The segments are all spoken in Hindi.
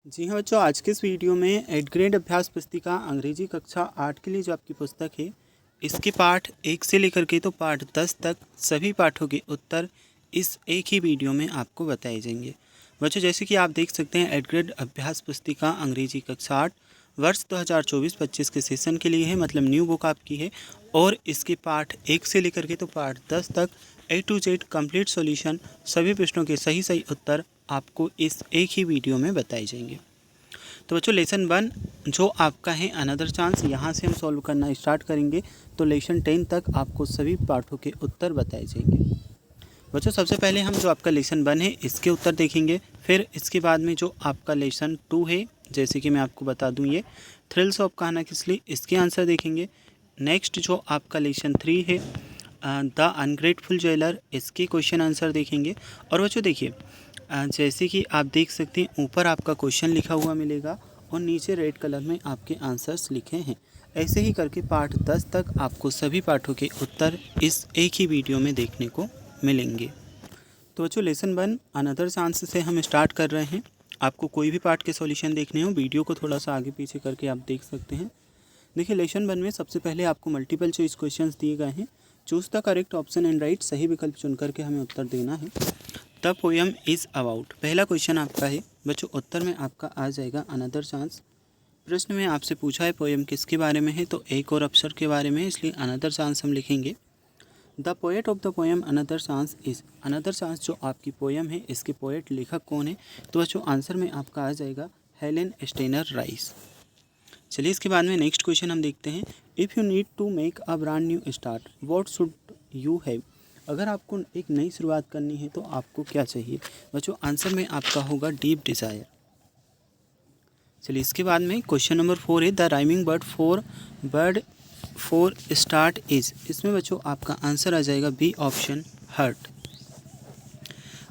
जी हाँ बच्चों, आज के इस वीडियो में 8th ग्रेड अभ्यास पुस्तिका अंग्रेजी कक्षा 8 के लिए जो आपकी पुस्तक है, इसके पाठ 1 से लेकर के तो पाठ 10 तक सभी पाठों के उत्तर इस एक ही वीडियो में आपको बताए जाएंगे। बच्चों, जैसे कि आप देख सकते हैं 8th ग्रेड अभ्यास पुस्तिका अंग्रेजी कक्षा 8 वर्ष 2024-25 के सेशन के लिए है, मतलब न्यू बुक आपकी है। और इसके पाठ 1 से लेकर के तो पाठ 10 तक A to Z complete solution, सभी प्रश्नों के सही सही उत्तर आपको इस एक ही वीडियो में बताए जाएंगे। तो बच्चों, लेसन 1 जो आपका है अनदर चांस, यहाँ से हम सॉल्व करना स्टार्ट करेंगे। तो लेसन 10 तक आपको सभी पाठों के उत्तर बताए जाएंगे। बच्चों, सबसे पहले हम जो आपका लेसन 1 है इसके उत्तर देखेंगे। फिर इसके बाद में जो आपका लेसन 2 है, जैसे कि मैं आपको बता दूं, ये थ्रिल्स ऑफ कहना किस लिए, इसके आंसर देखेंगे। नेक्स्ट जो आपका लेसन 3 है द अनग्रेटफुल जेलर, इसके क्वेश्चन आंसर देखेंगे। और बच्चों देखिए, जैसे कि आप देख सकते हैं ऊपर आपका क्वेश्चन लिखा हुआ मिलेगा और नीचे रेड कलर में आपके आंसर्स लिखे हैं। ऐसे ही करके पाठ 10 तक आपको सभी पाठों के उत्तर इस एक ही वीडियो में देखने को मिलेंगे। तो बच्चों, लेसन 1 अनदर चांस से हम स्टार्ट कर रहे हैं। आपको कोई भी पार्ट के सॉल्यूशन देखने हो, वीडियो को थोड़ा सा आगे पीछे करके आप देख सकते हैं। देखिए, लेसन 1 में सबसे पहले आपको मल्टीपल चॉइस क्वेश्चंस दिए गए हैं। Choose the correct option and right, सही विकल्प चुन करके हमें उत्तर देना है। द पोएम इज़ अबाउट, पहला क्वेश्चन आपका है बच्चों, उत्तर में आपका आ जाएगा अनदर चांस। प्रश्न में आपसे पूछा है पोएम किसके बारे में है, तो एक और अक्षर के बारे में है, इसलिए अनदर चांस हम लिखेंगे। The poet of the poem another chance is, another chance जो आपकी पोएम है इसके पोएट लेखक कौन है, तो बच्चों आंसर में आपका आ जाएगा हेलेन स्टेनर राइस। चलिए, इसके बाद में नेक्स्ट क्वेश्चन हम देखते हैं। If you need to make a brand new start what should you have, अगर आपको एक नई शुरुआत करनी है तो आपको क्या चाहिए, बच्चों आंसर में आपका होगा डीप डिज़ायर। चलिए, इसके बाद में क्वेश्चन नंबर 4 है the rhyming word for start is, इसमें बच्चों आपका आंसर आ जाएगा बी ऑप्शन हर्ट।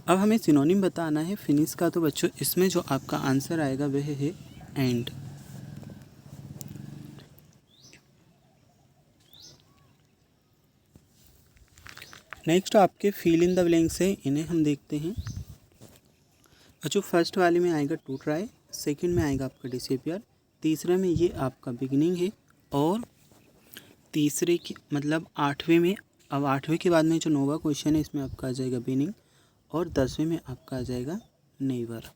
अब हमें सिनोनिम बताना है फिनिश का, तो बच्चों इसमें जो आपका आंसर आएगा वह है एंड। नेक्स्ट आपके फील इन द ब्लैंक्स है, इन्हें हम देखते हैं। बच्चों, फर्स्ट वाले में आएगा टू ट्राई, सेकंड में आएगा आपका डिसअपियर, तीसरे में ये आपका बिगिनिंग है, और तीसरे की मतलब 8वें में, अब 8वें के बाद में जो नोवा क्वेश्चन है इसमें आपका आ जाएगा बिनिंग, और 10वें में आपका आ जाएगा never.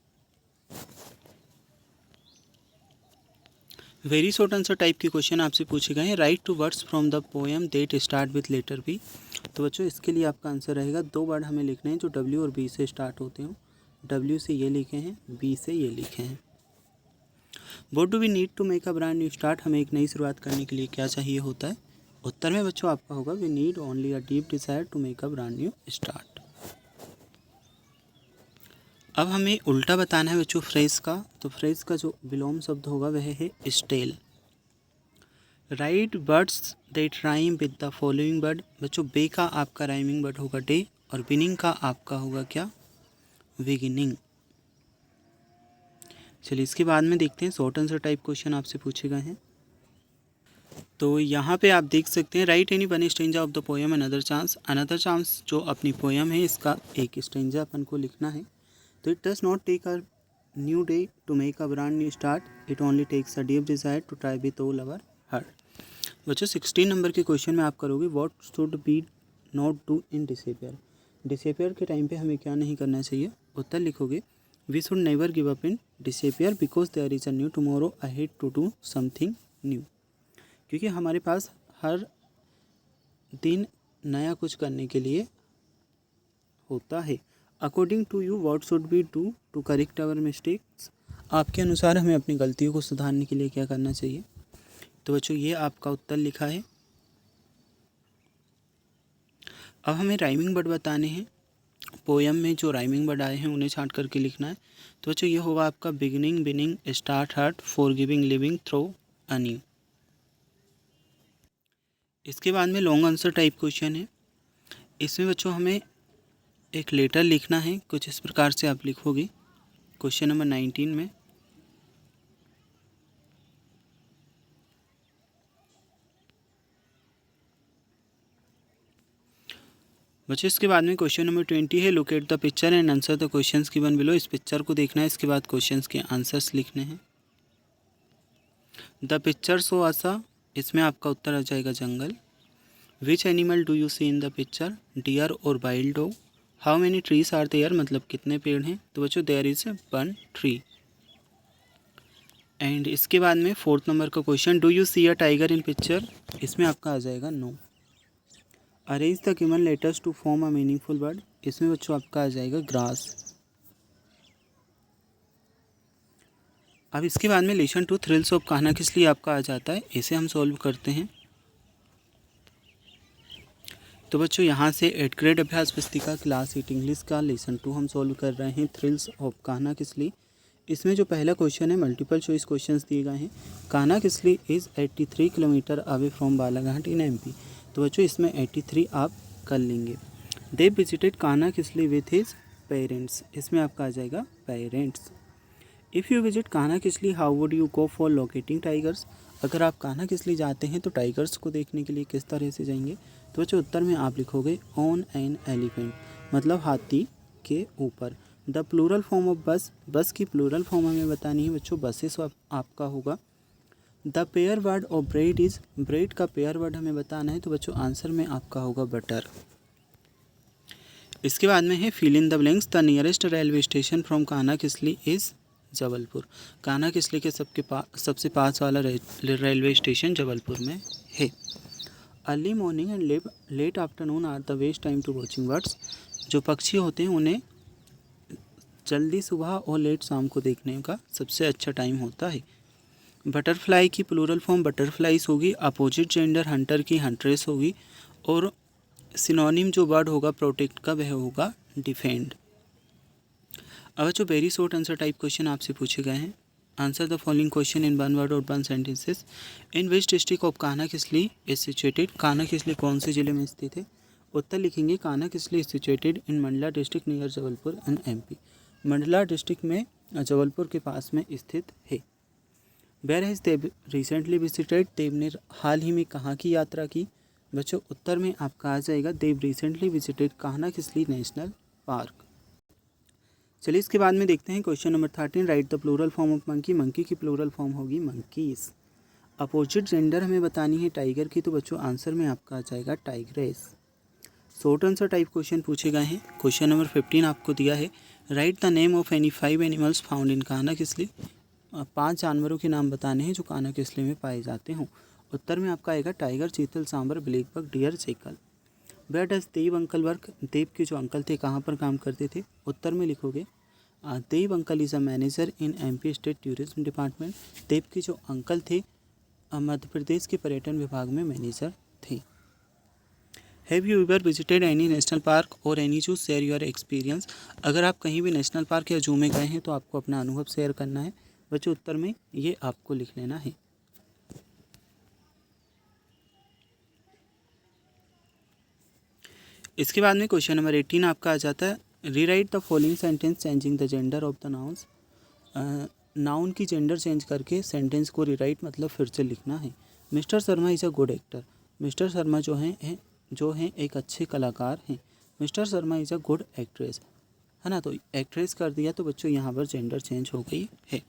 Very short answer type के क्वेश्चन आपसे पूछे गए हैं। Write two words from the poem that start with letter B, तो बच्चों इसके लिए आपका आंसर रहेगा 2 वर्ड हमें लिखने हैं जो डब्ल्यू और बी से स्टार्ट होते हो। डब्ल्यू से ये लिखे हैं, बी से ये लिखे हैं। What do we need to make a brand new start, हमें एक नई शुरुआत करने के लिए क्या चाहिए होता है, उत्तर में बच्चों आपका होगा we need only a deep desire to make a brand new start. अब हमें उल्टा बताना है बच्चों फ्रेज का, तो फ्रेज का जो विलोम शब्द होगा वह है stale. Write words that rhyme with the following word, बच्चों बे का आपका राइमिंग वर्ड होगा डे, और बिनिंग का आपका होगा क्या, बिगिनिंग। चलिए, इसके बाद में देखते हैं शॉर्ट आंसर टाइप क्वेश्चन आपसे पूछे गए हैं। तो यहाँ पे आप देख सकते हैं right any one stanza of the poem another chance, another chance जो अपनी पोएम है इसका एक स्टेंजा अपन को लिखना है। तो it does not take a new day to make a brand new start, it only takes a deep desire to try with all our heart. बच्चों, 16 नंबर के क्वेश्चन में आप करोगे what should be not do in disappear, disappear के टाइम पे हमें क्या नहीं करना चाहिए, उत्तर लिखोगे we should never give up in disappear because there is a new tomorrow ahead to do something new, क्योंकि हमारे पास हर दिन नया कुछ करने के लिए होता है। According to you what should be do to correct our mistakes, आपके अनुसार हमें अपनी गलतियों को सुधारने के लिए क्या करना चाहिए, तो बच्चों ये आपका उत्तर लिखा है। अब हमें राइमिंग वर्ड बताने हैं। पोएम में जो राइमिंग वर्ड आए हैं उन्हें छांट करके लिखना है। तो बच्चों ये होगा आपका beginning, beginning, start, heart, forgiving, living, throw, a new. इसके बाद में लॉन्ग आंसर टाइप क्वेश्चन है। इसमें बच्चों हमें एक लेटर लिखना है, कुछ इस प्रकार से आप लिखोगे क्वेश्चन नंबर 19 में। बच्चों इसके बाद में क्वेश्चन नंबर 20 है, look at the picture and answer the questions given below. इस पिक्चर को देखना है, इसके बाद क्वेश्चंस के आंसर्स लिखने हैं। द पिक्चर शो असा, इसमें आपका उत्तर आ जाएगा जंगल। Which animal do you see in the picture, deer और wild dog. How many trees are there, मतलब कितने पेड़ हैं। तो बच्चों there is one tree. And इसके बाद में 4th नंबर का question, do you see a tiger in picture, इसमें आपका आ जाएगा no. Arrange the given letters to form a meaningful word, इसमें बच्चों आपका आ जाएगा ग्रास। अब इसके बाद में लेसन टू थ्रिल्स ऑफ कहना किस लिए आपका आ जाता है, इसे हम सॉल्व करते हैं। तो बच्चों यहाँ से 8th ग्रेड अभ्यास पुस्तिका क्लास 8 इंग्लिश का लेसन 2 हम सॉल्व कर रहे हैं, थ्रिल्स ऑफ कहना किस लिए। इसमें जो पहला क्वेश्चन है मल्टीपल चॉइस क्वेश्चंस दिए गए हैं। कहना किस लिए is 83 kilometre away from Balaghat in MP. तो बच्चों इसमें 83 आप कर लेंगे। दे विजिटेड कहना किस लिए विथ हिज पेरेंट्स, इसमें आपका आ जाएगा parents. If you visit Kanha Kisli how would you go for locating tigers, अगर आप कान्हा किसली जाते हैं तो टाइगर्स को देखने के लिए किस तरह से जाएंगे। तो बच्चों उत्तर में आप लिखोगे ऑन एन एलिफेंट, मतलब हाथी के ऊपर। द प्लूरल फॉर्म ऑफ बस, बस की प्लूरल फॉर्म हमें बतानी है बच्चों, बसेस आपका होगा। The pair word of bread is, bread का पेयर वर्ड हमें बताना है, तो बच्चों आंसर में आपका होगा बटर। इसके बाद में है fill in the blanks. The nearest railway station from Kanha Kisli is Jabalpur. Kanha Kisli के सबसे पास वाला रेलवे स्टेशन जबलपुर में है। Early morning and late afternoon are the best time to watching birds, जो पक्षी होते हैं उन्हें जल्दी सुबह और लेट शाम को देखने का सबसे अच्छा टाइम होता है। बटरफ्लाई की प्लूरल फॉर्म बटरफ्लाइज होगी, अपोजिट जेंडर हंटर की हंट्रेस होगी, और सिनोनिम जो वर्ड होगा प्रोटेक्ट का वह होगा डिफेंड। अब जो very short answer type question आपसे पूछे गए हैं। Answer the following question in one word और one sentences. In which district of Kanha Kisli is situated, Kanha Kisli कौन से जिले में स्थित है। उत्तर लिखेंगे Kanha Kisli situated in Mandla district near Jabalpur and MP, Mandla district में जबलपुर के पास में स्थित है। Where has Dev recently visited, Dev ने हाल ही में कहाँ की यात्रा की। बच्चों उत्तर में आपका आ जाएगा Dev recently visited Kanha Kisli national park. चलिए इसके बाद में देखते हैं question number 13, write the plural form of monkey. Monkey की प्लूरल फॉर्म होगी मंकीज। अपोजिट जेंडर हमें बतानी है टाइगर की, तो बच्चों आंसर में आपका आ जाएगा tigress. Short answer type question पूछे गए हैं। क्वेश्चन नंबर 15 आपको दिया है, right the name of any 5 animals found in Kanha Kisli. 5 जानवरों के नाम बताने हैं जो कान्हा किसली में पाए जाते हों। उत्तर में आपका आएगा tiger, chital, sambar, black buck, deer, jackal. Where does Dev uncle work, Dev के जो अंकल थे कहाँ पर काम करते थे। उत्तर में लिखोगे Dev uncle is a manager in MP state tourism department. Dev के जो अंकल थे मध्य प्रदेश के पर्यटन विभाग में मैनेजर थे। Have you ever visited any national park और एनी जू, शेयर योर एक्सपीरियंस। अगर आप कहीं भी नेशनल पार्क या जू में गए हैं तो आपको अपना अनुभव शेयर करना है। बच्चों उत्तर में ये आपको लिख लेना है। इसके बाद में क्वेश्चन नंबर 18 आपका आ जाता है, rewrite the following sentence changing the gender of the nouns. Noun की जेंडर चेंज करके सेंटेंस को रीराइट मतलब फिर से लिखना है। Mister Sharma is a good actor, mister Sharma जो हैं एक अच्छे कलाकार हैं। Mister Sharma is a good actress, है ना, तो एक्ट्रेस कर दिया तो बच्चों यहाँ पर जेंडर चेंज हो गई है।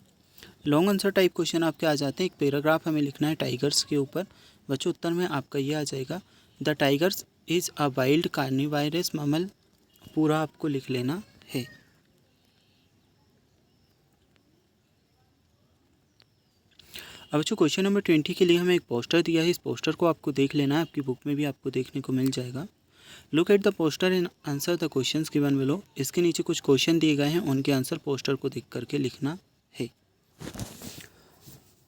लॉन्ग आंसर टाइप क्वेश्चन आपके आ जाते हैं, एक पैराग्राफ हमें लिखना है टाइगर्स के ऊपर। बच्चों उत्तर में आपका ये आ जाएगा, the tigers is a wild carnivorous mammal, पूरा आपको लिख लेना है। अब बच्चों क्वेश्चन नंबर 20 के लिए हमें एक पोस्टर दिया है, इस पोस्टर को आपको देख लेना है, आपकी बुक में भी आपको देखने को मिल जाएगा। Look at the poster and answer the questions given below. इसके नीचे कुछ क्वेश्चन दिए गए हैं, उनके आंसर पोस्टर को देख करके लिखना है।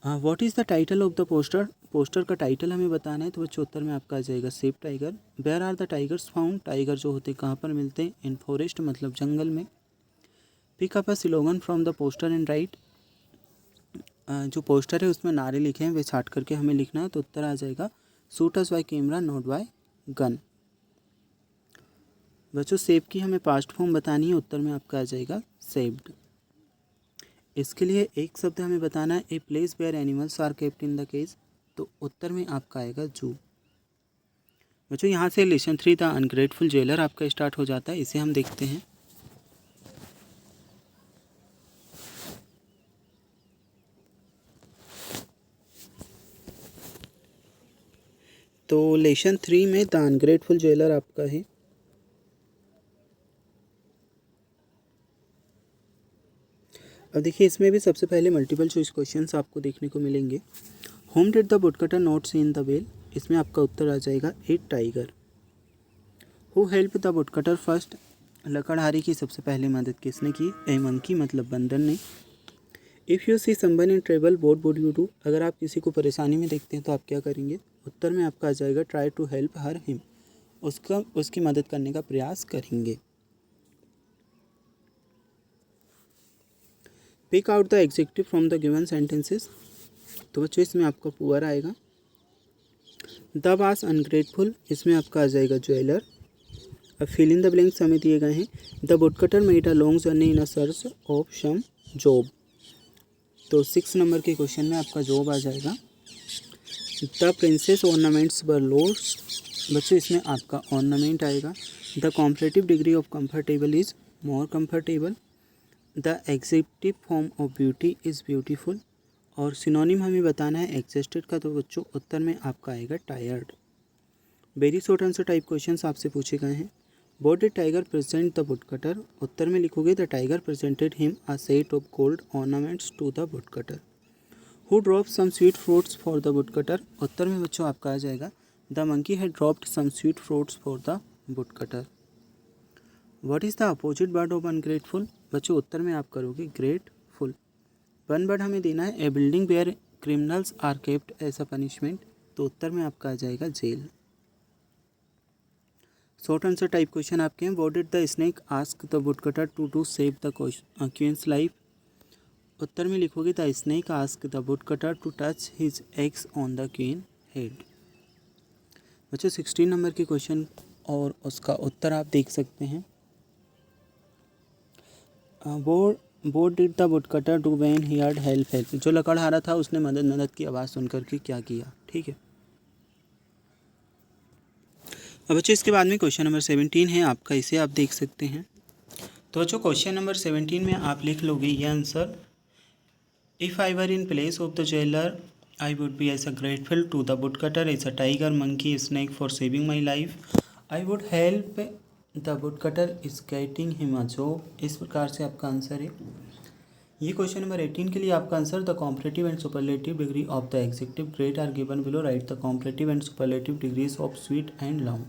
What is the title of the poster, poster का टाइटल हमें बताना है, तो बच्चों उत्तर में आपका आ जाएगा safe tiger. Where are the tigers found, tiger जो होते कहाँ पर मिलते हैं, इन फॉरेस्ट मतलब जंगल में। Pick up a slogan from the poster and write, जो पोस्टर है उसमें नारे लिखे हैं वे छाट करके हमें लिखना है, तो उत्तर आ जाएगा shoot us by camera not by gun. बच्चों सेव की हमें पास्ट फॉर्म बतानी है, उत्तर में आपका आ जाएगा सेव्ड। इसके लिए एक शब्द हमें बताना है, a place where animals are kept in the cage, तो उत्तर में आपका आएगा जू। बच्चों यहाँ से लेसन 3 द अनग्रेटफुल जेलर आपका स्टार्ट हो जाता है, इसे हम देखते हैं। तो लेसन 3 में द अनग्रेटफुल जेलर आपका है। अब देखिए इसमें भी सबसे पहले मल्टीपल चॉइस क्वेश्चंस आपको देखने को मिलेंगे। Whom did the woodcutter not see in the well, इसमें आपका उत्तर आ जाएगा a tiger. Who help the woodcutter first, लकड़हारे की सबसे पहले मदद किसने की, ए मंकी मतलब बंदर ने। If you see someone in trouble what would you do, अगर आप किसी को परेशानी में देखते हैं तो आप क्या करेंगे, उत्तर में आपका आ जाएगा try to help her him, उसकी मदद करने का प्रयास करेंगे। Pick out the adjective from the given sentences, तो बच्चों इसमें आपका पुअर आएगा। द वाज अनग्रेटफुल, इसमें आपका आ जाएगा ज्वेलर। अब फिल इन द ब्लैंक्स हमें दिए गए हैं। The woodcutter made a long journey in a search of some job, तो 6 नंबर के क्वेश्चन में आपका जॉब आ जाएगा। The princess ornaments were lost, बच्चों इसमें आपका ऑर्नामेंट आएगा। The comparative degree of comfortable is more comfortable. The adjective form of beauty is beautiful, और सिनोनिम हमें बताना है एग्जस्टेड का, तो बच्चों उत्तर में आपका आएगा tired. Very short answer type questions आपसे पूछे गए हैं। What did tiger present the woodcutter, उत्तर में लिखोगे the tiger presented him a set of gold ornaments to the woodcutter. Who drop some sweet fruits for the woodcutter, उत्तर में बच्चों आपका आ जाएगा the monkey had dropped some sweet fruits for the woodcutter. What is the opposite word of ungrateful, बच्चों उत्तर में आप करोगे ग्रेटफुल। वन वर्ड हमें देना है, a building where criminals are kept as a punishment, तो उत्तर में आपका आ जाएगा jail. Short answer type question आपके हैं। What did the snake ask the woodcutter to do save the queen's life, उत्तर में लिखोगे the snake ask the woodcutter to touch his eggs on the queen head. बच्चों 16 नंबर के क्वेश्चन और उसका उत्तर आप देख सकते हैं। वो did the woodcutter do when he heard help, जो लकड़हारा था उसने मदद की आवाज़ सुन करके क्या किया, ठीक है। अब बच्चों इसके बाद में क्वेश्चन नंबर 17 है आपका, इसे आप देख सकते हैं। तो बच्चों क्वेश्चन नंबर 17 में आप लिख लोगे ये answer, if I were in place of the jailer I would be as a grateful to the woodcutter as a tiger monkey snake for saving my life, I would help the woodcutter is getting him a job. इस प्रकार से आपका आंसर है। ये क्वेश्चन नंबर 18 के लिए आपका answer, the comparative and superlative degree of the adjective great are given below, write the comparative and superlative degrees of sweet and long.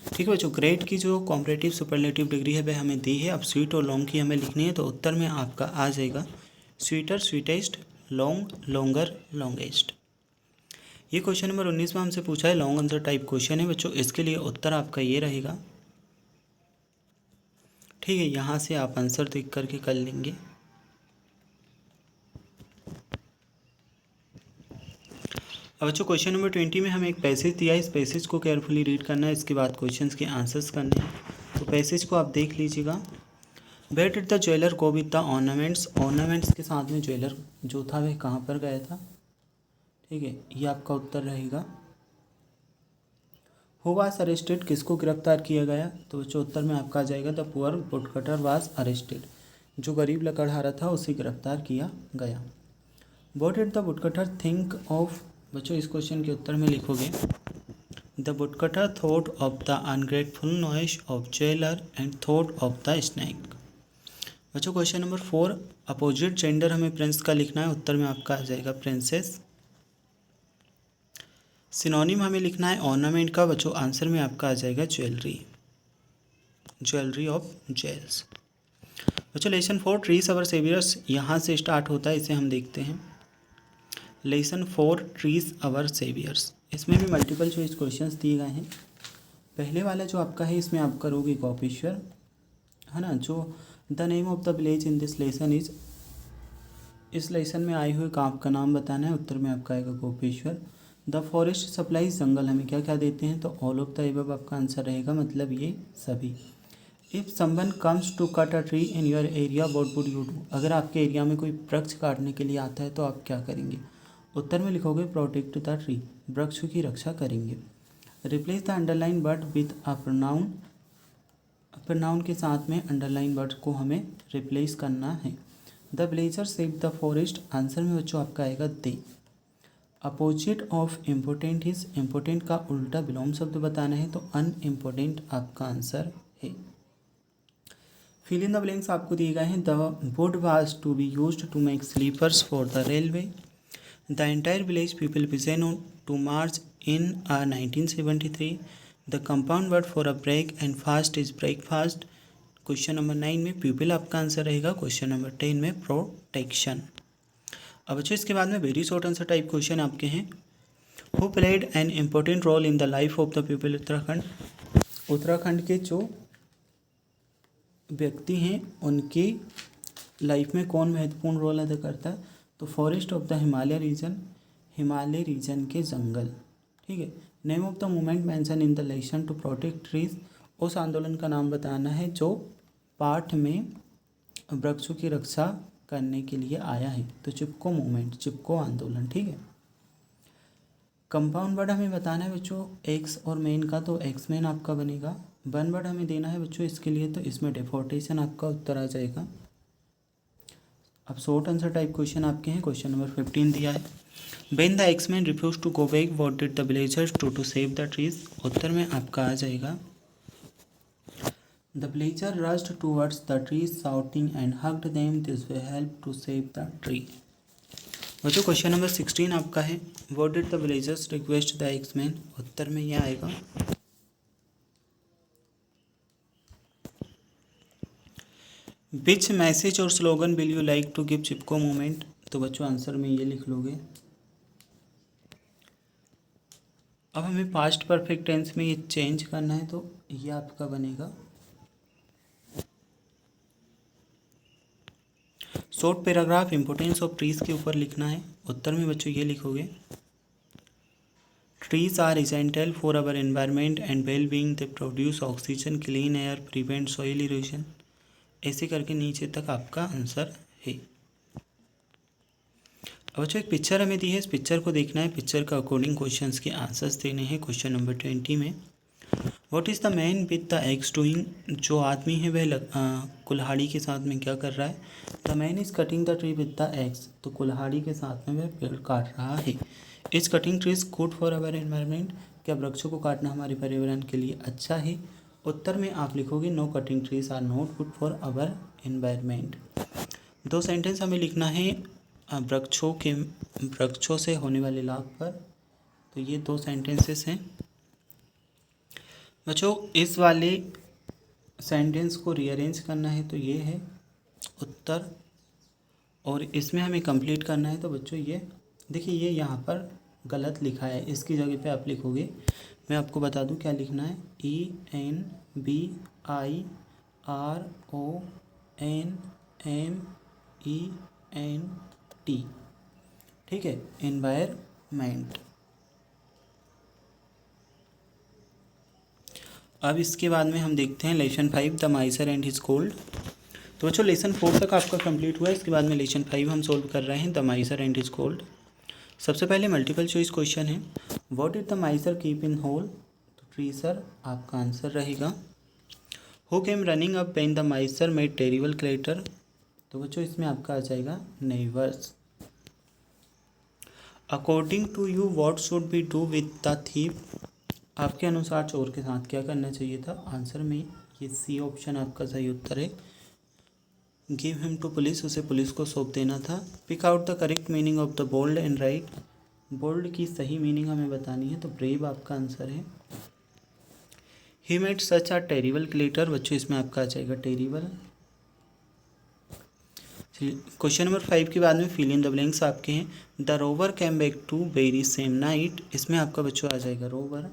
ठीक है बच्चों, ग्रेट की जो कॉम्परेटिव सुपरलेटिव डिग्री है वह हमें दी है, अब स्वीट और लॉन्ग की हमें लिखनी है, तो उत्तर में आपका आ जाएगा sweeter sweetest, long longer longest. ये क्वेश्चन नंबर 19 में हमसे पूछा है, लॉन्ग आंसर टाइप क्वेश्चन है बच्चों, इसके लिए उत्तर आपका ये रहेगा। ठीक है, यहाँ से आप आंसर देख करके कर लेंगे। अब बच्चों क्वेश्चन नंबर 20 में हमें एक पैसेज दिया है, इस पैसेज को केयरफुली रीड करना है, इसके बाद क्वेश्चंस के आंसर्स करने हैं। तो पैसेज को आप देख लीजिएगा। Where did the jeweller go with the ornaments, ornaments के साथ में ज्वेलर जो था वह कहाँ पर गया था, ठीक है, ये आपका उत्तर रहेगा। हु वाज अरेस्टेड, किसको गिरफ्तार किया गया, तो बच्चों उत्तर में आपका आ जाएगा the poor woodcutter was arrested, जो गरीब लकड़हारा था उसे गिरफ्तार किया गया। What did the woodcutter think of, बच्चों इस क्वेश्चन के उत्तर में लिखोगे the woodcutter thought of the ungratefulness of jailer and thought of the snake. बच्चों क्वेश्चन नंबर 4, अपोजिट जेंडर हमें प्रिंस का लिखना है, उत्तर में आपका आ जाएगा प्रिंसेस। सिनोनिम हमें लिखना है ऑर्नामेंट का, बच्चों आंसर में आपका आ जाएगा ज्वेलरी, ज्वेलरी ऑफ जेल्स। बच्चों लेसन 4 ट्रीज अवर सेवियर्स, यहाँ से स्टार्ट होता है, इसे हम देखते हैं। लेसन 4 ट्रीज अवर सेवियर्स, इसमें भी मल्टीपल चॉइस क्वेश्चंस दिए गए हैं। पहले वाला जो आपका है इसमें आप करोगे गोपेश्वर, है ना, जो the name of the village in this lesson is, इस लेसन में आए हुए गाँव का नाम बताना है, उत्तर में आपका आएगा गोपेश्वर। द फॉरेस्ट सप्लाईज, जंगल हमें क्या क्या देते हैं, तो ऑल ऑफ द एबव आपका आंसर रहेगा, मतलब ये सभी। If someone comes to cut a tree in your area what would you do, अगर आपके एरिया में कोई वृक्ष काटने के लिए आता है तो आप क्या करेंगे, उत्तर में लिखोगे प्रोटेक्ट द ट्री, वृक्ष की रक्षा करेंगे। Replace the underline word with a pronoun, pronoun के साथ में अंडरलाइन वर्ड को हमें रिप्लेस करना है। The villager save the forest, answer में बच्चों आपका आएगा they. Opposite of important is, important का उल्टा विलोम शब्द बताना है तो अनइम्पोर्टेंट आपका आंसर है। फिल इन द ब्लैंक्स आपको दिए गए हैं। The wood was to be used to make sleepers for the railway. The entire village people began to march in 1973। The compound word for a break and fast is breakfast. Question number 9 में पीपल आपका आंसर रहेगा। क्वेश्चन नंबर 10 में प्रोटेक्शन। अब बच्चों इसके बाद में very short answer type question आपके हैं। Who played an important role in the life of the people Uttarakhand. Uttarakhand के जो व्यक्ति हैं उनकी लाइफ में कौन महत्वपूर्ण रोल अदा करता है, तो forest of the Himalaya region, Himalaya region के जंगल। ठीक है। Name of the movement mention in the lesson to protect trees, उस आंदोलन का नाम बताना है जो पाठ में वृक्षों की रक्षा करने के लिए आया है, तो चिपको मूवमेंट, चिपको आंदोलन। ठीक है। कंपाउंड वर्ड हमें बताना है बच्चों एक्स और मेन का, तो एक्स मेन आपका बनेगा। वन वर्ड हमें देना है बच्चों इसके लिए, तो इसमें डिफोर्टेशन आपका उत्तर आ जाएगा। अब शॉर्ट आंसर टाइप क्वेश्चन आपके हैं। क्वेश्चन नंबर 15 दिया है। When the axeman refuse to go back what did the villagers do to save the trees, उत्तर में आपका आ जाएगा the villager rushed towards the trees shouting and hugged them, this will help to save the tree. बच्चों क्वेश्चन नंबर 16 आपका है। What did the villagers request the axeman, उत्तर में यह आएगा विच मैसेज और slogan will you like to give Chipko movement, तो बच्चों आंसर में ये लिख लोगे। अब हमें पास्ट परफेक्ट टेंस में ये चेंज करना है, तो ये आपका बनेगा short paragraph importance of trees के ऊपर लिखना है। उत्तर में बच्चों ये लिखोगे trees are essential for our environment and well being, they produce oxygen, clean air, prevent soil erosion. ऐसे करके नीचे तक आपका आंसर है। अब बच्चों एक पिक्चर हमें दी है, इस पिक्चर को देखना है, पिक्चर का अकॉर्डिंग क्वेश्चंस के आंसर्स देने हैं। क्वेश्चन नंबर 20 में what is the man with the x doing, जो आदमी है वह कुल्हाड़ी के साथ में क्या कर रहा है। The man is cutting the tree with the x, तो कुल्हाड़ी के साथ में वह पेड़ काट रहा है। Is cutting trees good for our environment, क्या वृक्षों को काटना हमारे पर्यावरण के लिए अच्छा है। उत्तर में आप लिखोगे no cutting trees are not good for our environment. दो सेंटेंस हमें लिखना है वृक्षों से होने वाले लाभ पर, तो ये दो सेंटेंसेस हैं बच्चों। इस वाले सेंटेंस को रीअरेंज करना है, तो ये है उत्तर, और इसमें हमें कंप्लीट करना है, तो बच्चों ये देखिए ये यहाँ पर गलत लिखा है, इसकी जगह पे आप लिखोगे, मैं आपको बता दूं क्या लिखना है, ENVIRONMENT। ठीक है, एनवायरमेंट। अब इसके बाद में हम देखते हैं lesson 5 the miser and his gold. तो बच्चों लेसन 4 तक आपका कंप्लीट हुआ है, इसके बाद में लेसन 5 हम सोल्व कर रहे हैं, the miser and his gold. सबसे पहले मल्टीपल चॉइस क्वेश्चन है। What did the miser keep in hole, तो ट्रीसर आपका आंसर रहेगा। Who came running up when the miser made terrible clatter, तो बच्चों इसमें आपका आ जाएगा neighbours. According to you what should be do with the thief, आपके अनुसार चोर के साथ क्या करना चाहिए था। आंसर में ये सी ऑप्शन आपका सही उत्तर है। गिव हिम टू पुलिस, उसे पुलिस को सौंप देना था। Pick out the correct meaning of the bold and write, bold की सही मीनिंग हमें बतानी है, तो ब्रेव आपका आंसर है। He made such a terrible clutter, बच्चों इसमें आपका आ जाएगा टेरिबल। क्वेश्चन नंबर 5 के बाद में फिल इन द ब्लैंक्स आपके हैं। The rover came back to very same night, इसमें आपका बच्चों आ जाएगा rover.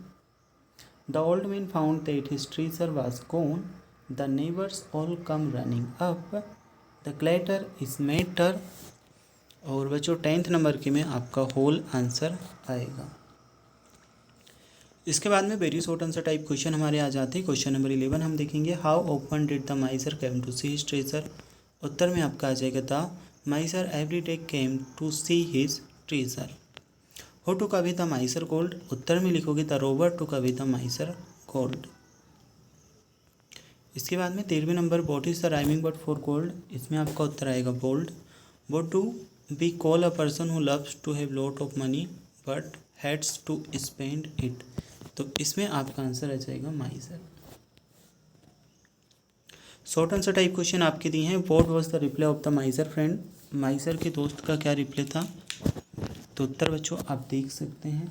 The old man found that his treasure was gone, the neighbours all come running up, the clatter is matter. और बच्चों 10th नंबर के में आपका होल आंसर आएगा। इसके बाद में very short answer type question हमारे आ जाते हैं। क्वेश्चन नंबर 11 हम देखेंगे। How often did the miser came to see his treasure, उत्तर में आपका आ जाएगा the miser every day came to see his treasure. Who took away the miser gold, उत्तर में लिखोगे the robber took away the miser gold. इसके बाद में 13वें नंबर what is the rhyming word for gold, इसमें आपका उत्तर आएगा bold. What do we call a person who loves to have lot of money but hates to spend it, तो इसमें आपका आंसर आ जाएगा miser. Short answer type question आपके दिए हैं। What was the reply of the miser friend, miser के दोस्त का क्या रिप्लाई था, तो उत्तर बच्चों आप देख सकते हैं।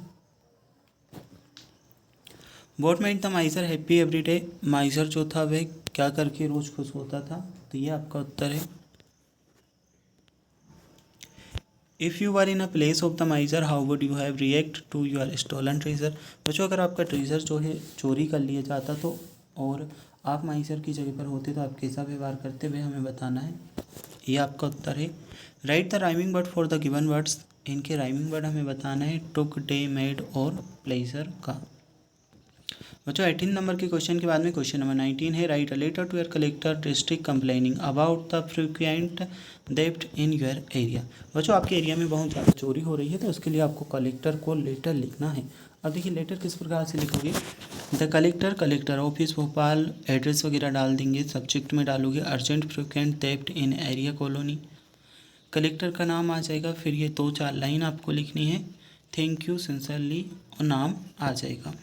What made the Mysore happy every day, Mysore जो था वह क्या करके रोज खुश होता था, तो ये आपका उत्तर है। If you are in a place of the miser how would you have react to your stolen treasure, बच्चों अगर आपका ट्रेजर जो है चोरी कर लिया जाता तो और आप माइसर की जगह पर होते तो आप कैसा व्यवहार करते हुए हमें बताना है, ये आपका उत्तर है। Right the rhyming word for the given words, इनके राइमिंग वर्ड हमें बताना है टुक, डे, मेड और प्लेजर का। बच्चों 18 नंबर के क्वेश्चन के बाद में क्वेश्चन नंबर 19 है। Write a letter to your collector district complaining about the frequent theft in your area, बच्चों आपके एरिया में बहुत ज़्यादा चोरी हो रही है तो उसके लिए आपको कलेक्टर को लेटर लिखना है। अब देखिए लेटर किस प्रकार से लिखोगे, the collector, collector office Bhopal, address वगैरह डाल देंगे, सब्जेक्ट में डालोगे अर्जेंट फ्रिक्वेंट डेप्ट इन एरिया कॉलोनी, कलेक्टर का नाम आ जाएगा, फिर ये 2-4 लाइन आपको लिखनी है, थैंक यू सिंसियरली और नाम आ जाएगा।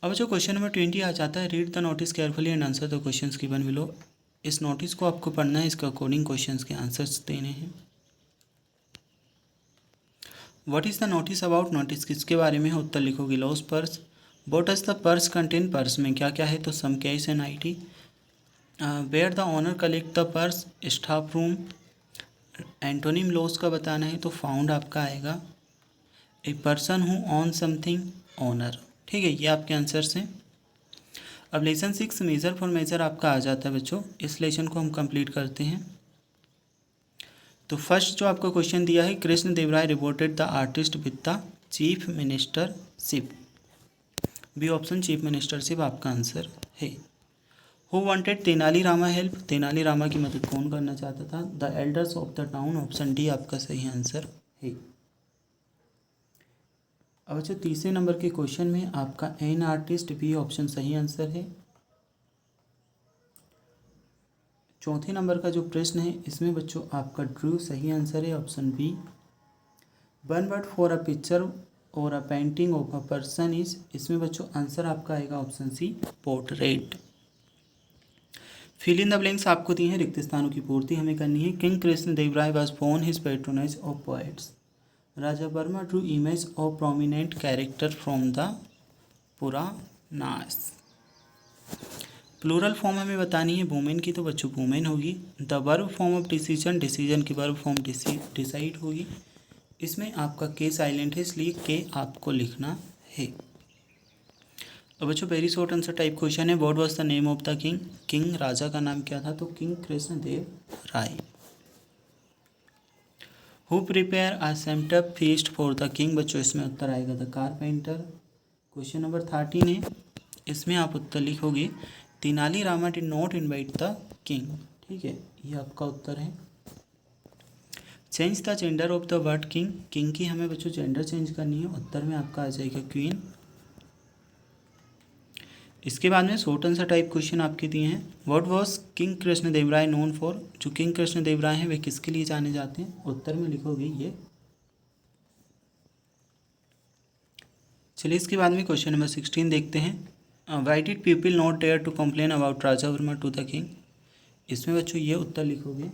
अब जो क्वेश्चन नंबर 20 आ जाता है, read the notice carefully and answer the questions given below, इस नोटिस को आपको पढ़ना है, इसके अकॉर्डिंग क्वेश्चंस के आंसर्स देने हैं। What is the notice about, notice किसके बारे में है, उत्तर लिखोगे lost purse. What does the purse contain, purse में क्या क्या है, तो some cash and IT। Where the owner collect the purse, staff room. Antonym lost का बताना है तो फाउंड आपका आएगा। A person who own something, owner, ठीक है, ये आपके आंसर्स हैं। अब लेसन 6 मेजर फॉर मेजर आपका आ जाता है बच्चों, इस लेसन को हम कंप्लीट करते हैं। तो फर्स्ट जो आपको क्वेश्चन दिया है, Krishna Deva Raya reported the artist with the chief ministership, B option chief ministership आपका आंसर है। Who wanted Tenali Rama help, Tenali Rama की मदद कौन करना चाहता था, the elders of the town, option D आपका सही आंसर है। अब अच्छा तीसरे नंबर के क्वेश्चन में आपका एन आर्टिस्ट, बी ऑप्शन सही आंसर है। चौथे नंबर का जो प्रश्न है इसमें बच्चों आपका ड्रू सही आंसर है, option B. One word for a picture और a painting of a person is, इसमें बच्चों आंसर आपका आएगा option C, portrait. Fill in the blanks आपको दी है, रिक्त स्थानों की पूर्ति हमें करनी है। King Krishna Deva Raya was born his patronize of poets, Raja Varma drew image of prominent character from the Puranas. Plural form हमें बतानी है वुमेन की, तो बच्चों वुमेन होगी। The verb form of decision, decision की वर्ब फॉर्म डिसाइड होगी। इसमें आपका के साइलेंट है इसलिए के आपको लिखना है। अब बच्चों very short answer type question है। What was the name of the king, king राजा का नाम क्या था, तो king Krishna Deva Raya. Who prepare a sent up feast for the king, बच्चों इसमें उत्तर आएगा द कारपेंटर। क्वेश्चन नंबर 13 है, इसमें आप उत्तर लिखोगे Tenali Rama did not invite the king, ठीक है, ये आपका उत्तर है। Change the gender of the word king, king की हमें बच्चों जेंडर चेंज करनी है, उत्तर में आपका आ जाएगा क्वीन। इसके बाद में शॉर्ट आंसर टाइप क्वेश्चन आपके दिए हैं। What was king Krishna Deva Raya known for, जो किंग कृष्ण देव राय हैं वे किसके लिए जाने जाते हैं, उत्तर में लिखोगे ये। चलिए इसके बाद में क्वेश्चन नंबर 16 देखते हैं। Why did people not dare to complain about Raja Varma to the king, इसमें बच्चों ये उत्तर लिखोगे।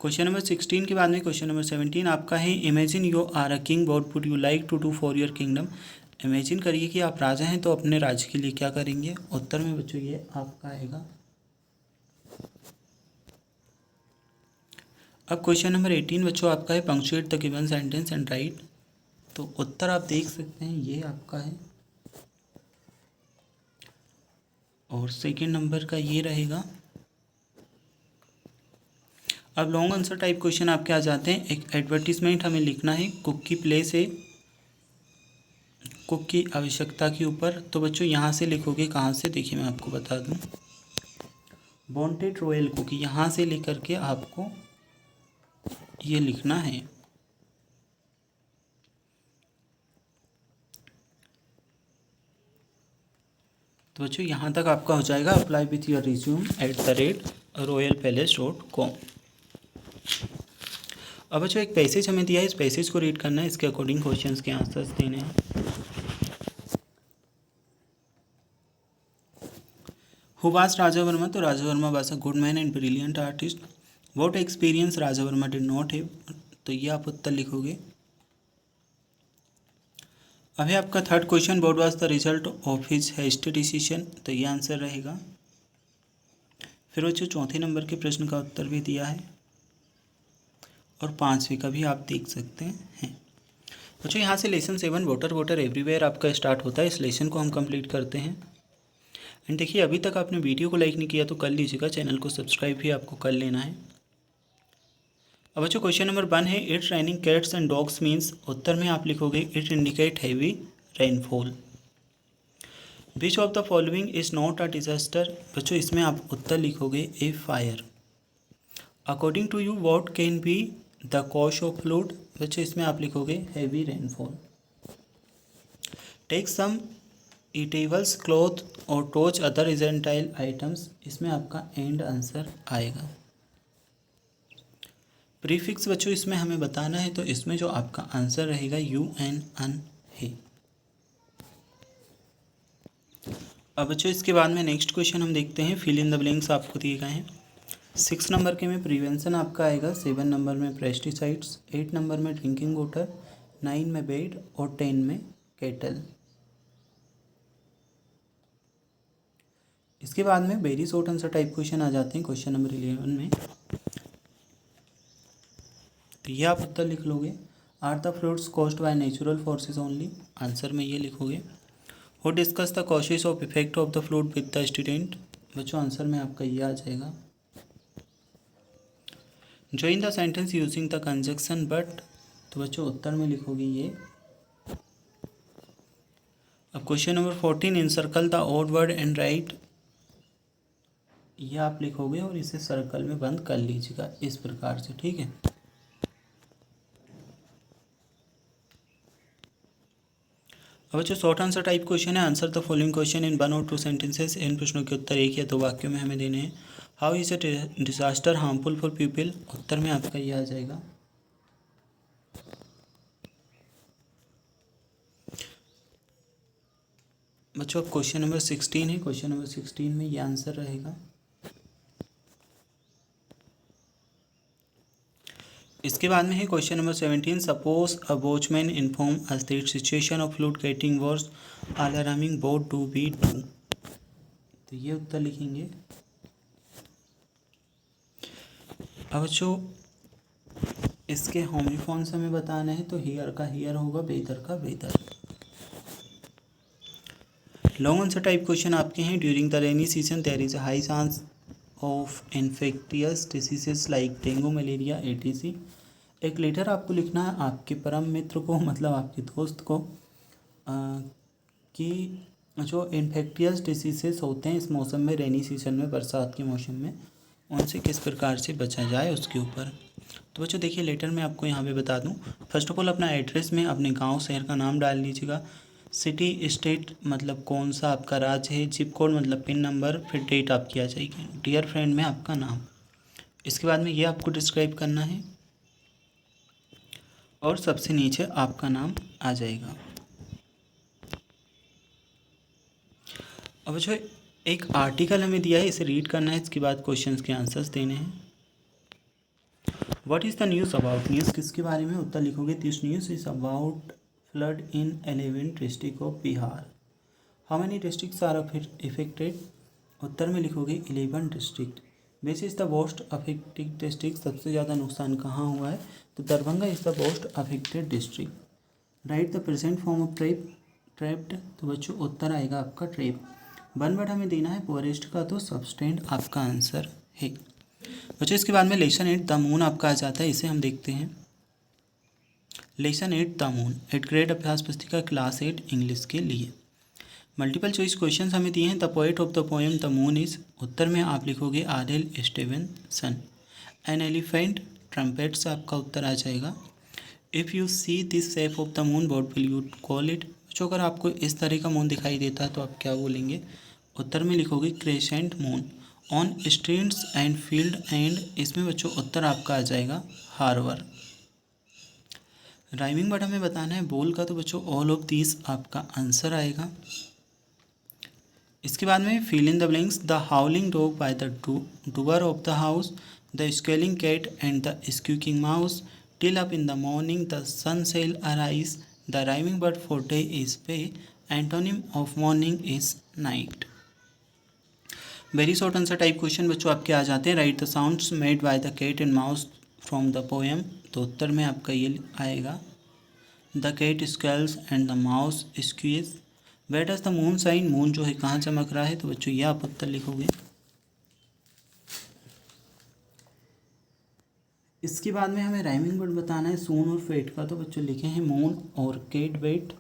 क्वेश्चन नंबर 16 के बाद में क्वेश्चन नंबर 17 आपका है। Imagine you are a king what would you like to do for your kingdom, imagine करिए कि आप राजा हैं तो अपने राज्य के लिए क्या करेंगे, उत्तर में बच्चों ये आपका आएगा। अब क्वेश्चन नंबर 18 बच्चों आपका है punctuate the given sentence and write, तो उत्तर आप देख सकते हैं ये आपका है, और सेकेंड नंबर का ये रहेगा। अब लॉन्ग आंसर टाइप क्वेश्चन आपके आ जाते हैं। एक एडवर्टीजमेंट हमें लिखना है, कुक की प्लेस है कुक की आवश्यकता के ऊपर, तो बच्चों यहाँ से लिखोगे, कहाँ से, देखिए मैं आपको बता दूँ, वांटेड रॉयल कुकी, यहाँ से लेकर के आपको ये लिखना है। तो बच्चों यहाँ तक आपका हो जाएगा। Apply with your resume @royalpalace.com। अब बच्चों एक पैसेज हमें दिया है, इस पैसेज को रीड करना है, इसके अकॉर्डिंग क्वेश्चंस के आंसर्स देने हैं। Who was Raja Varma? तो Raja Varma was a good man and brilliant artist. What experience Raja Varma did not have? तो ये आप उत्तर लिखोगे। अभी आपका third question, what was the result of his hasty decision? तो ये आंसर रहेगा। फिर बच्चों चौथे नंबर के प्रश्न का उत्तर भी दिया है और पांचवें का भी आप देख सकते हैं। बच्चों यहाँ से लेसन 7 वाटर वाटर एवरीवेयर आपका स्टार्ट होता है। इस लेसन को हम कंप्लीट करते हैं। एंड देखिए, अभी तक आपने वीडियो को लाइक नहीं किया तो कर लीजिएगा, चैनल को सब्सक्राइब भी आपको कर लेना है। अब बच्चों क्वेश्चन नंबर 1 है, it's raining cats and dogs means? उत्तर में आप लिखोगे it indicate heavy rainfall. Which of the following is not a disaster? बच्चों इसमें आप उत्तर लिखोगे a fire. According to you what can be the cause of flood? बच्चों इसमें आप लिखोगे heavy rainfall. Take some eatables cloth और टॉच अदर इजेंटाइल आइटम्स, इसमें आपका एंड आंसर आएगा। प्रीफिक्स बच्चों इसमें हमें बताना है, तो इसमें जो आपका आंसर रहेगा यू एन अन है। अब बच्चों इसके बाद में नेक्स्ट क्वेश्चन हम देखते हैं। फिल इन द ब्लैंक्स आपको दिए गए हैं। 6 नंबर के में प्रिवेंशन आपका आएगा, 7 नंबर में पेस्टिसाइड्स, 8 नंबर में ड्रिंकिंग वाटर, 9 में बेड और 10 में केटल। इसके बाद में very short answer type question आ जाते हैं क्वेश्चन नंबर 11 में। तो ये आप उत्तर लिख लोगे। Are the floods caused by natural forces only? Answer में ये लिखोगे। Who discuss the causes of effect of the flood with the student? बच्चों आंसर में आपका ये आ जाएगा। Join the sentence using the conjunction but? तो बच्चों उत्तर में लिखोगे ये। अब question number 14, encircle the odd word and write? ये आप लिखोगे और इसे सर्कल में बंद कर लीजिएगा इस प्रकार से, ठीक है। अब बच्चों शॉर्ट आंसर टाइप क्वेश्चन है। आंसर द फॉलोइंग क्वेश्चन इन 1 और 2 सेंटेंसेस। इन प्रश्नों के उत्तर 1 या 2 वाक्यों में हमें देने हैं। How is a disaster harmful for people? उत्तर में आपका ये आ जाएगा। बच्चों अब क्वेश्चन नंबर 16 है। क्वेश्चन नंबर 16 में ये आंसर रहेगा। इसके बाद में है question number 17, suppose a watchman inform us that situation of flood getting worse alarming what do we do? तो ये उत्तर लिखेंगे। अब जो इसके होमोफोन्स हमें बताना है, तो हियर का हियर होगा, वेदर का whether. Long answer type question आपके हैं। During the rainy season there is a high chance of infectious diseases like dengue malaria etc. एक लेटर आपको लिखना है आपके परम मित्र को, मतलब आपके दोस्त को, कि जो इन्फेक्टियस डिसीजेस होते हैं इस मौसम में, रेनी सीजन में, बरसात के मौसम में, उनसे किस प्रकार से बचा जाए उसके ऊपर। तो बच्चों देखिए, लेटर में आपको यहाँ पे बता दूँ। फर्स्ट ऑफ ऑल अपना एड्रेस में अपने गांव शहर का नाम डाल लीजिएगा। सिटी स्टेट मतलब कौन सा आपका राज्य है, जिप कोड मतलब पिन नंबर, फिर डेट आपकी आ जाएगी। डियर फ्रेंड में आपका नाम। इसके बाद में ये आपको डिस्क्राइब करना है और सबसे नीचे आपका नाम आ जाएगा। अब जो एक आर्टिकल हमें दिया है, इसे रीड करना है। इसके बाद क्वेश्चंस के आंसर्स देने हैं। What is the news about? News किसके बारे में? उत्तर लिखोगे this news is about flood in 11 district of Bihar. How many districts are affected? उत्तर में लिखोगे 11 district. Which is the most affected district? सबसे ज़्यादा नुकसान कहाँ हुआ है? तो Darbhanga is the most affected district. Write the present form of trapped? तो बच्चों उत्तर आएगा आपका ट्रैप। वन वर्ड हमें देना है पुअरेस्ट का, तो सबस्टेंड आपका आंसर है। बच्चों इसके बाद में लेसन 8 द मून आपका आ जाता है, इसे हम देखते हैं। लेसन 8 द मून, 8 ग्रेड अभ्यास पुस्तिका क्लास 8 इंग्लिश के लिए। मल्टीपल चॉइस क्वेश्चन हमें दिए हैं। The poet of the poem the moon is? उत्तर में आप लिखोगे R.L. Stevenson. An elephant trumpet से आपका उत्तर आ जाएगा। If you see this shape of the moon what will you call it. बच्चों अगर आपको इस तरह का मून दिखाई देता है तो आप क्या बोलेंगे? उत्तर में लिखोगे crescent moon on streets and field and, इसमें बच्चों उत्तर आपका आ जाएगा हार्बर। राइमिंग वर्ड हमें बताना है बोल का, तो बच्चों ऑल ऑफ दिस आपका आंसर आएगा। इसके बाद में fill in the blanks, the howling dog by the door of the house, the scaling cat and the squeaking mouse, till up in the morning the sun shall arise, the rhyming word for day is pay, antonym of morning is night. Very short answer type question बच्चों आपके आ जाते हैं। Write the sounds made by the cat and mouse from the poem, तो उत्तर में आपका ये आएगा the cat scales and the mouse squeeze. Where does the moon shine, moon जो है कहाँ चमक रहा है, तो बच्चों ये आप उत्तर लिखोगे। इसके बाद में हमें राइमिंग वर्ड बताना है सून और फेट का, तो बच्चों लिखे हैं मून और केट वेट।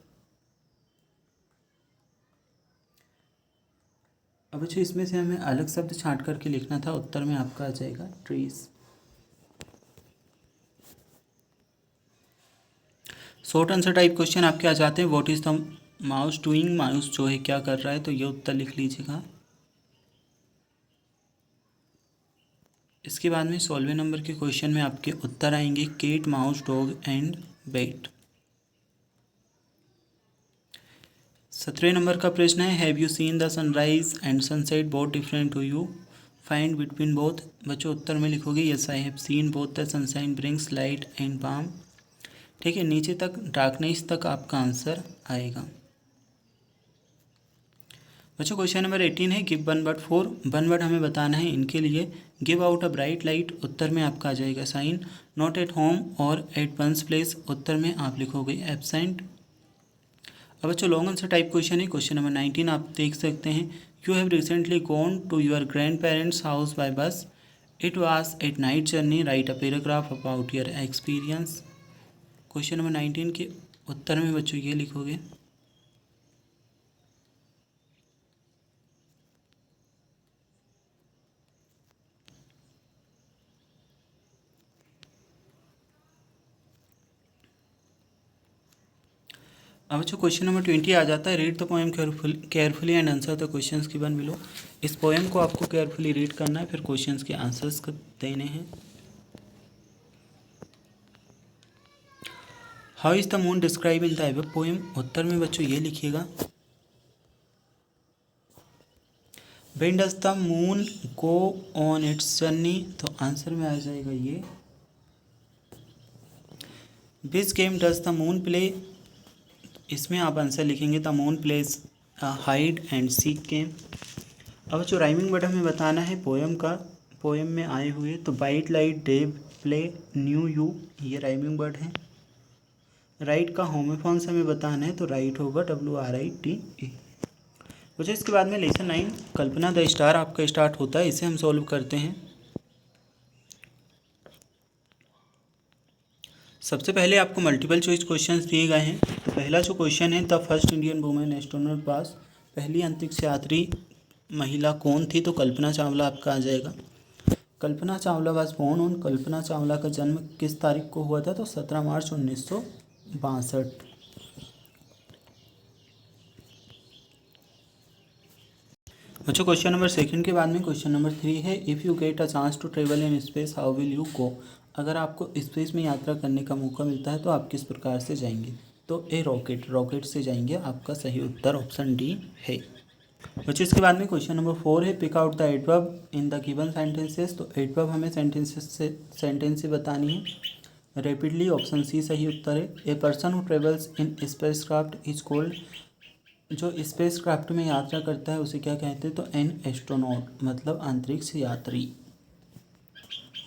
अब बच्चों इसमें से हमें अलग शब्द छांट करके लिखना था, उत्तर में आपका आ जाएगा trees. Short answer type question आपके आ जाते हैं। What is the mouse doing, mouse जो है क्या कर रहा है, तो ये उत्तर लिख लीजिएगा। इसके बाद में 16वें नंबर के क्वेश्चन में आपके उत्तर आएंगे cat mouse dog and bat. 17वें नंबर का प्रश्न है have you seen the sunrise and sunset both different to you, find between both. बच्चों उत्तर में लिखोगे yes I have seen both the sunshine brings light and balm. ठीक है, नीचे तक डार्कनेस तक आपका आंसर आएगा। बच्चों क्वेश्चन नंबर 18 है give one word for, one word हमें बताना है इनके लिए। Give out a bright light, उत्तर में आपका आ जाएगा साइन। नॉट एट होम और एट वंस प्लेस, उत्तर में आप लिखोगे एब्सेंट। अब बच्चों लॉन्ग आंसर टाइप क्वेश्चन है। क्वेश्चन नंबर 19 आप देख सकते हैं you have recently gone to your grand parents house by bus, it was at night journey, right a paragraph about your experience. Question number 19 के उत्तर में बच्चों ये लिखोगे। अब बच्चों क्वेश्चन नंबर 20 आ जाता है read the poem carefully and answer the questions given below. इस पोएम को आपको केयरफुली रीड करना है, फिर क्वेश्चंस के आंसर्स देने हैं। How is the moon describe in the above poem, उत्तर में बच्चों ये लिखिएगा। When does the moon go on its journey, तो आंसर में आ जाएगा ये। Which game does the moon play, इसमें आप आंसर लिखेंगे the moon plays hide and seek game. अब जो राइमिंग वर्ड हमें बताना है पोएम का, पोएम में आए हुए, तो bite light day play new you, ये राइमिंग वर्ड है। राइट का होमोफॉन्स हमें बताना है, तो राइट होगा WRITE। मुझे इसके बाद में लेसन 9 कल्पना द स्टार आपका स्टार्ट होता है, इसे हम सॉल्व करते हैं। सबसे पहले आपको मल्टीपल चॉइस क्वेश्चंस दिए गए हैं। तो पहला जो क्वेश्चन है the first Indian women astronaut pass, पहली अंतरिक्ष यात्री महिला कौन थी, तो कल्पना चावला आपका आ जाएगा। Kalpana Chawla was born on, Kalpana Chawla का जन्म किस तारीख को हुआ था, तो 17 मार्च 1962। बच्चों क्वेश्चन नंबर 2 के बाद में क्वेश्चन नंबर 3 है if you get a chance to travel in space how will you go, अगर आपको स्पेस में यात्रा करने का मौका मिलता है तो आप किस प्रकार से जाएंगे, तो ए रॉकेट, रॉकेट से जाएंगे। आपका सही उत्तर ऑप्शन डी है। बच्चों इसके बाद में क्वेश्चन नंबर 4 है pick out the adverb in the given sentences, तो एडवर्ब हमें सेंटेंस से बतानी है। रैपिडली ऑप्शन सी सही उत्तर है। A person who travels in spacecraft is called, जो स्पेस क्राफ्ट में यात्रा करता है उसे क्या कहते हैं, तो एन एस्ट्रोनॉट, मतलब अंतरिक्ष यात्री।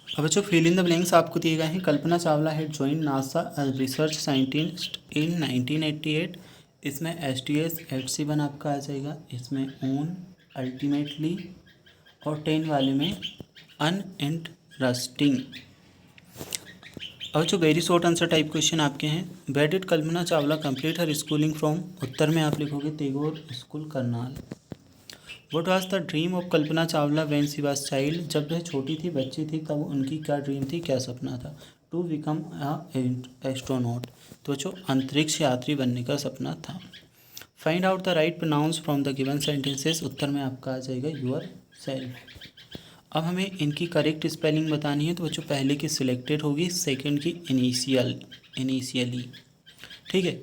अब बच्चों फिल इन द ब्लैंक्स आपको दिए गए हैं। Kalpana Chawla had join NASA as research scientist in 1988, इसमें STS 87 आपका आ जाएगा। इसमें ऑन, अल्टीमेटली और 10 वाले में अनइंटरेस्टिंग। अब जो very short answer type question आपके हैं where did Kalpana Chawla complete her schooling from, उत्तर में आप लिखोगे Tagore school Karnal. What was the dream of Kalpana Chawla when she was child, जब वह छोटी थी, बच्ची थी, तब उनकी क्या ड्रीम थी, क्या सपना था। टू बिकम एस्ट्रोनॉट, तो बच्चों अंतरिक्ष यात्री बनने का सपना था। Find out the right pronounce from the given sentences, उत्तर में आपका आ जाएगा यूर सेल्फ। अब हमें इनकी करेक्ट स्पेलिंग बतानी है, तो बच्चों पहले की सिलेक्टेड होगी, सेकंड की इनिशियली, ठीक है।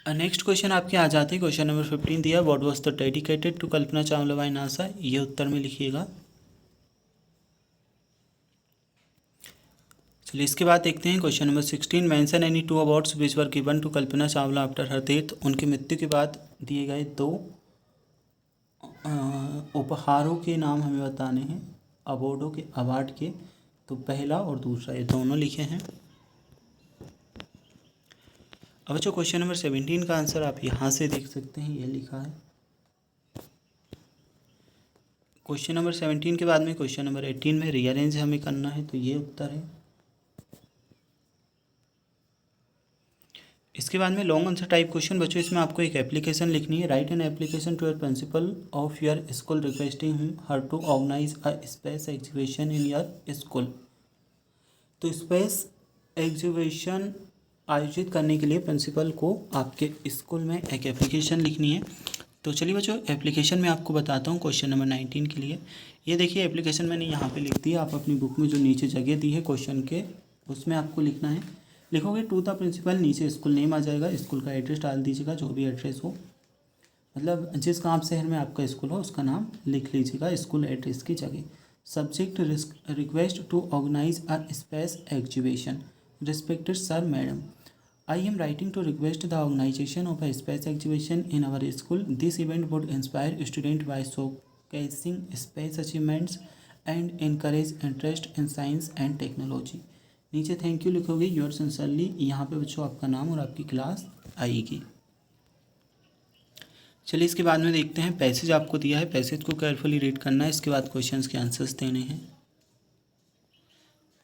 नेक्स्ट क्वेश्चन आपके आ जाते हैं। क्वेश्चन नंबर 15 दिया, what was the dedicated to Kalpana Chawla by NASA, ये उत्तर में लिखिएगा। चलिए इसके बाद देखते हैं question number 16, mention any two awards which were given to Kalpana Chawla after her death, उनकी मृत्यु के बाद दिए गए दो उपहारों के नाम हमें बताने हैं, अवार्ड के, तो पहला और दूसरा ये दोनों लिखे हैं। अब बच्चों क्वेश्चन नंबर 17 का आंसर आप यहाँ से देख सकते हैं, ये लिखा है। क्वेश्चन नंबर 17 के बाद में क्वेश्चन नंबर 18 में रीअरेंज हमें करना है, तो ये उत्तर है। इसके बाद में लॉन्ग आंसर टाइप क्वेश्चन बच्चों, इसमें आपको एक एप्लीकेशन लिखनी है। Write an application to your principal of your school requesting her to organise a space exhibition in your school, तो स्पेस एग्जीबिशन आयोजित करने के लिए प्रिंसिपल को आपके स्कूल में एक एप्लीकेशन लिखनी है। तो चलिए बच्चों एप्लीकेशन में आपको बताता हूँ क्वेश्चन नंबर 19 के लिए। ये देखिए एप्लीकेशन मैंने यहाँ पे लिख दी है, आप अपनी बुक में जो नीचे जगह दी है क्वेश्चन के, उसमें आपको लिखना है। लिखोगे टू द प्रिंसिपल, नीचे स्कूल नेम आ जाएगा, स्कूल का एड्रेस डाल दीजिएगा, जो भी एड्रेस हो, मतलब जिस गाँव शहर में आपका स्कूल हो उसका नाम लिख लीजिएगा स्कूल एड्रेस की जगह। Subject request to organise a space exhibition, respected sir madam, I am writing to request the organization of a space exhibition in our school. This event would inspire students by showcasing space achievements and encourage interest in science and technology. नीचे थैंक यू लिखोगे, योर सिंसियरली, यहाँ पे बच्चों आपका नाम और आपकी क्लास आएगी। चलिए इसके बाद में देखते हैं, पैसेज आपको दिया है, पैसेज को केयरफुली रीड करना है, इसके बाद क्वेश्चंस के आंसर्स देने हैं।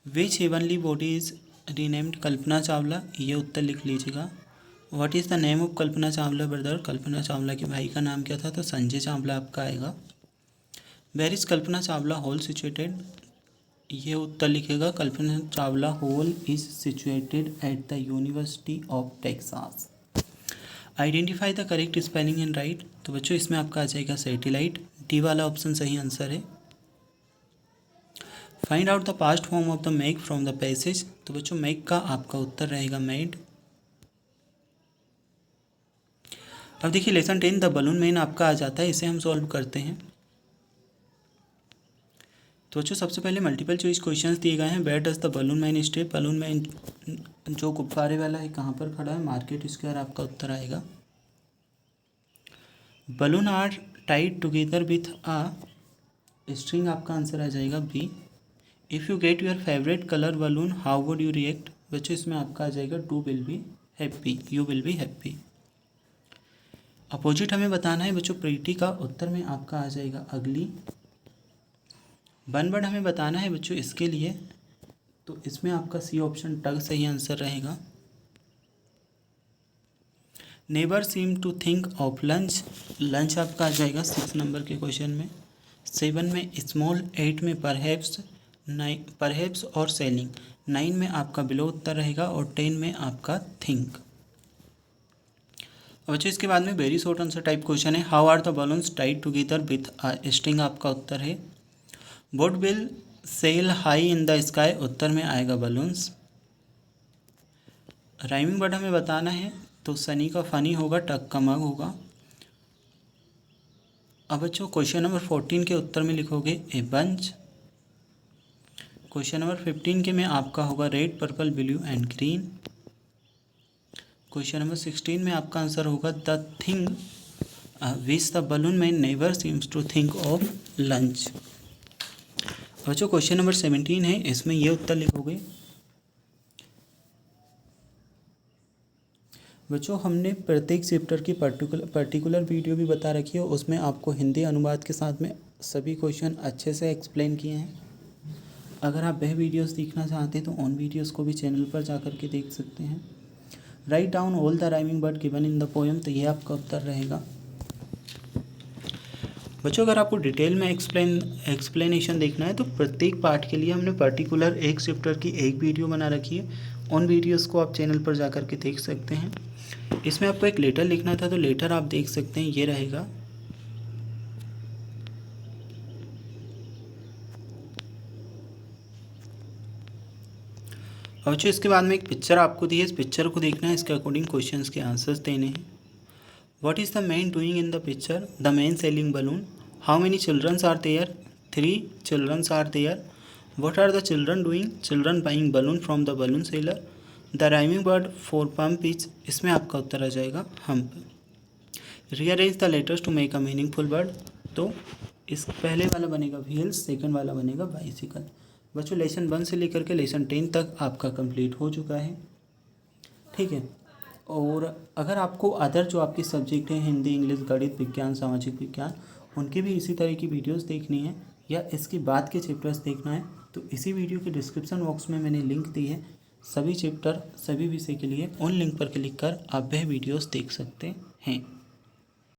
Which heavenly body is renamed Kalpana Chawla, ये उत्तर लिख लीजिएगा। What is the name of Kalpana Chawla brother, Kalpana Chawla के भाई का नाम क्या था, तो संजय चावला आपका आएगा। Where is Kalpana Chawla hall situated, ये उत्तर लिखेगा, Kalpana Chawla hall is situated at the university of Texas. Identify the correct spelling and write, तो बच्चों इसमें आपका आ जाएगा सैटेलाइट, डी वाला ऑप्शन सही आंसर है। Find out the past form of the make from the passage, तो बच्चों मेक का आपका उत्तर रहेगा मेड। अब देखिए लेसन 10 द बलून मैन आपका आ जाता है, इसे हम सॉल्व करते हैं। तो बच्चों सबसे पहले मल्टीपल चॉइस क्वेश्चंस दिए गए हैं। Where does the balloon man stay, balloon man जो गुब्बारे वाला है कहाँ पर खड़ा है, मार्केट स्क्वायर आपका उत्तर आएगा। Balloon are tied together with a string, आपका आंसर आ जाएगा B. If you get your favourite colour balloon how would you react, बच्चों इसमें आपका आ जाएगा do will be happy, you will be happy. Opposite हमें बताना है बच्चों, प्रीटी का उत्तर में आपका आ जाएगा अगली। वन वर्ड हमें बताना है बच्चों इसके लिए, तो इसमें आपका सी ऑप्शन टग सही आंसर रहेगा। Never seem to think of lunch, lunch आपका आ जाएगा 6 नंबर के क्वेश्चन में। 7 में स्मॉल, 8 में परहैप्स, 9 परहैप्स और सेलिंग, 9 में आपका बिलो उत्तर रहेगा और 10 में आपका थिंक। बच्चों इसके बाद में very short answer type question है। How are the balloons tied together with a string, आपका उत्तर है। Boat will sail high in the sky, उत्तर में आएगा बलून्स। राइमिंग वर्ड हमें बताना है, तो सनी का फनी होगा, टक का मग होगा। अब बच्चों क्वेश्चन नंबर 14 के उत्तर में लिखोगे ए बंच। क्वेश्चन नंबर 15 के में आपका होगा red purple blue and green. Question number 16 में आपका आंसर होगा the thing which the balloon man never seems to think of lunch. बच्चों क्वेश्चन नंबर 17 है, इसमें ये उत्तर लिखोगे। बच्चों हमने प्रत्येक चैप्टर की पर्टिकुलर वीडियो भी बता रखी है, उसमें आपको हिंदी अनुवाद के साथ में सभी क्वेश्चन अच्छे से एक्सप्लेन किए हैं। अगर आप वह वीडियोस देखना चाहते हैं तो उन वीडियोस को भी चैनल पर जा कर के देख सकते हैं। Write down all the rhyming word given in the poem, तो ये आपका उत्तर रहेगा। बच्चों अगर आपको डिटेल में एक्सप्लेनेशन देखना है तो प्रत्येक पार्ट के लिए हमने पर्टिकुलर एक चैप्टर की एक वीडियो बना रखी है। उन वीडियोस को आप चैनल पर जा कर के देख सकते हैं। इसमें आपको एक लेटर लिखना था तो लेटर आप देख सकते हैं, ये रहेगा। और बच्चों इसके बाद में एक पिक्चर आपको दी है, इस पिक्चर को देखना है, इसके अकॉर्डिंग क्वेश्चंस के आंसर्स देने हैं। What is the man doing in the picture? The man selling balloon. How many children are there? 3 children are there. What are the children doing? Children buying balloon from the balloon seller. The rhyming word for pump is, इसमें आपका उत्तर आ जाएगा hump. Rearrange the letters to make a meaningful word. तो इस पहले वाला बनेगा wheels, सेकंड वाला बनेगा bicycle। बच्चों लेसन 1 से लेकर के लेसन 10 तक आपका कंप्लीट हो चुका है, ठीक है। और अगर आपको अदर जो आपके सब्जेक्ट हैं, हिंदी, इंग्लिश, गणित, विज्ञान, सामाजिक विज्ञान, उनकी भी इसी तरह की वीडियोस देखनी है या इसके बाद के चैप्टर्स देखना है तो इसी वीडियो के डिस्क्रिप्शन बॉक्स में मैंने लिंक दी है। सभी चैप्टर, सभी विषय के लिए उन लिंक पर क्लिक कर आप वह वीडियोस देख सकते हैं।